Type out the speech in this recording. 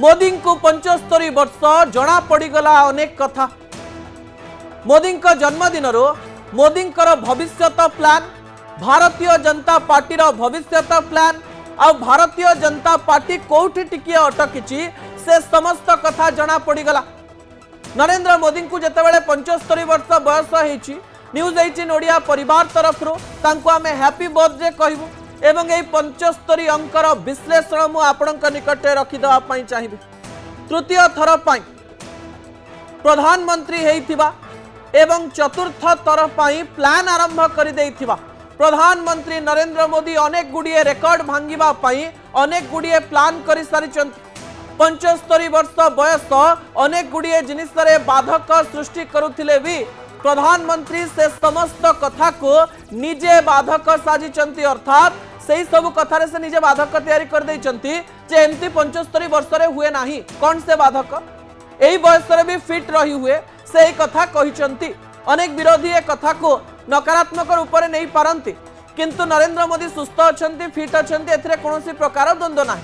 मोदी को 75 वर्ष जना पड़गला अनेक कथा। मोदी जन्मदिन मोदी भविष्यत प्लान, भारतीय जनता पार्टी भविष्यत प्लान आ भारतीय जनता पार्टी कोठी टिके अटकी से समस्त कथा जना पड़गला। नरेंद्र मोदी को जितेबाला 75 वर्ष बयस होती न्यूज 18 ओडिया परिवार तरफ आम हैप्पी बर्थडे कहबू एवं यही 75 अंकर विश्लेषण मु आपणक निकट रखिदेवाई चाहिए। तृतीय थर प्रधानमंत्री होइथिबा एवं चतुर्थ थर प्लान आरंभ कर देइथिबा प्रधानमंत्री नरेंद्र मोदी अनेक गुड़िए रेकर्ड भांगिबा पई अनेक गुड़िए प्लान कर सारी। 75 वर्ष बयस अनेक गुड़िए जिनिस रे बाधक सृष्टि करुथिले भी प्रधानमंत्री से समस्त कथा को निजे बाधक साजिचंती, अर्थात से सब कथारे से निजे बाधक तैयारी कर देइचंती जे एमती 75 वर्ष रे हुए नाही। कौन से बाधक एही बयस रे भी फिट रही हुए से कथा कहिचंती। अनेक विरोधी ए कथा को नकारात्मक रूप में नहीं पारंती, किंतु नरेंद्र मोदी सुस्थ अछंती, फिट अछंती, एथिरे कोनोसी प्रकार द्वंद्व नाही।